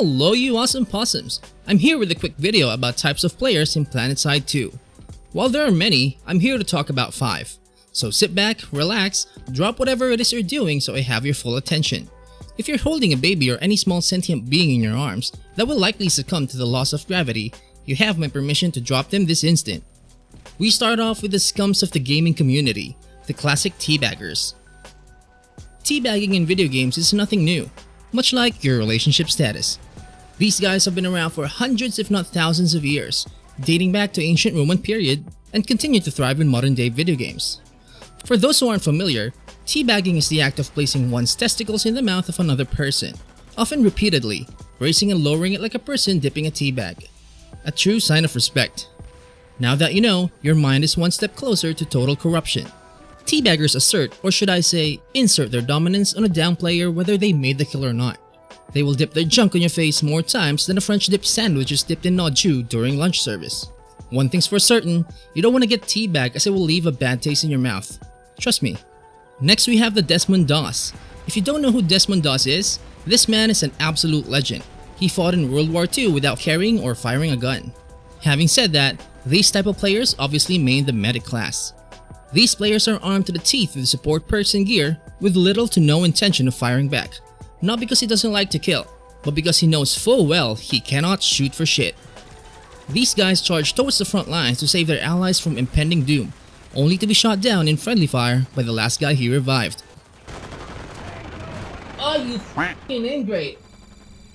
Hello you awesome possums! I'm here with a quick video about types of players in Planetside 2. While there are many, I'm here to talk about 5. So sit back, relax, drop whatever it is you're doing so I have your full attention. If you're holding a baby or any small sentient being in your arms that will likely succumb to the loss of gravity, you have my permission to drop them this instant. We start off with the scums of the gaming community, the classic teabaggers. Teabagging in video games is nothing new, much like your relationship status. These guys have been around for hundreds if not thousands of years, dating back to ancient Roman period, and continue to thrive in modern day video games. For those who aren't familiar, teabagging is the act of placing one's testicles in the mouth of another person, often repeatedly, raising and lowering it like a person dipping a tea bag. A true sign of respect. Now that you know, your mind is one step closer to total corruption. Teabaggers assert, or should I say, insert their dominance on a down player whether they made the kill or not. They will dip their junk on your face more times than a French dip sandwich is dipped in au jus during lunch service. One thing's for certain, you don't want to get teabagged as it will leave a bad taste in your mouth. Trust me. Next we have the Desmond Doss. If you don't know who Desmond Doss is, this man is an absolute legend. He fought in World War II without carrying or firing a gun. Having said that, these type of players obviously main the medic class. These players are armed to the teeth with support perks and gear with little to no intention of firing back. Not because he doesn't like to kill, but because he knows full well he cannot shoot for shit. These guys charge towards the front lines to save their allies from impending doom, only to be shot down in friendly fire by the last guy he revived. Oh, you f***ing ingrate!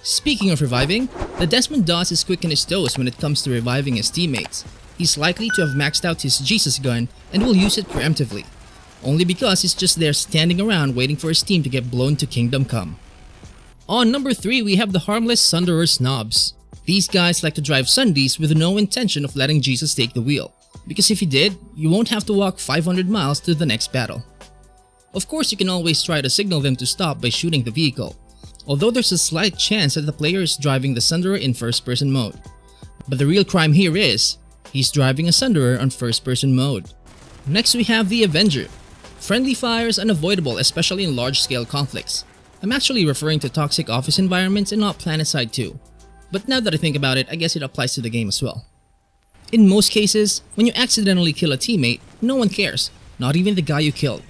Speaking of reviving, the Desmond Doss is quick in his toes when it comes to reviving his teammates. He's likely to have maxed out his Jesus gun and will use it preemptively, only because he's just there standing around waiting for his team to get blown to kingdom come. On number 3 we have the harmless Sunderer snobs. These guys like to drive Sundays with no intention of letting Jesus take the wheel, because if he did, you won't have to walk 500 miles to the next battle. Of course you can always try to signal them to stop by shooting the vehicle, although there's a slight chance that the player is driving the Sunderer in first-person mode. But the real crime here is, he's driving a Sunderer on first-person mode. Next we have the Avenger. Friendly fire is unavoidable, especially in large-scale conflicts. I'm actually referring to toxic office environments and not Planetside 2. But now that I think about it, I guess it applies to the game as well. In most cases, when you accidentally kill a teammate, no one cares, not even the guy you killed.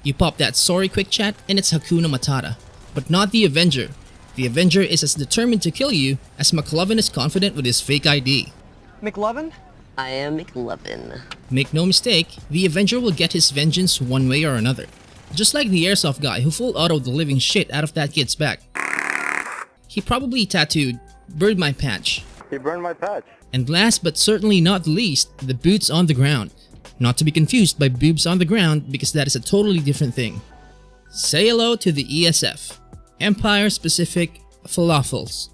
You pop that sorry quick chat and it's Hakuna Matata. But not the Avenger. The Avenger is as determined to kill you as McLovin is confident with his fake ID. McLovin? I am McLovin. Make no mistake, the Avenger will get his vengeance one way or another. Just like the airsoft guy who full autoed the living shit out of that kid's back. He probably tattooed, "Burn my patch." He burned my patch. And last but certainly not least, the boots on the ground. Not to be confused by boobs on the ground because that is a totally different thing. Say hello to the ESF, Empire Specific Falafels.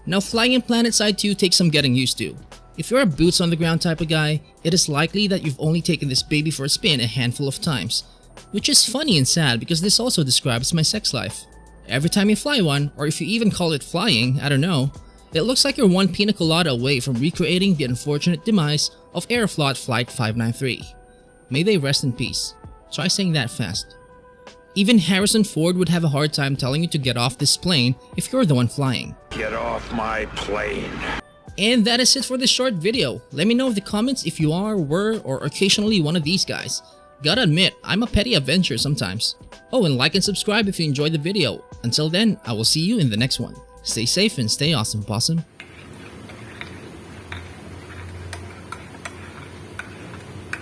Now flying in Planetside 2 takes some getting used to. If you're a boots on the ground type of guy, it is likely that you've only taken this baby for a spin a handful of times. Which is funny and sad because this also describes my sex life. Every time you fly one, or if you even call it flying, I don't know, it looks like you're one pina colada away from recreating the unfortunate demise of Aeroflot Flight 593. May they rest in peace. Try saying that fast. Even Harrison Ford would have a hard time telling you to get off this plane if you're the one flying. Get off my plane. And that is it for this short video. Let me know in the comments if you are, were, or occasionally one of these guys. Gotta admit, I'm a petty Avenger sometimes. Oh, and like and subscribe if you enjoyed the video. Until then, I will see you in the next one. Stay safe and stay awesome, Possum.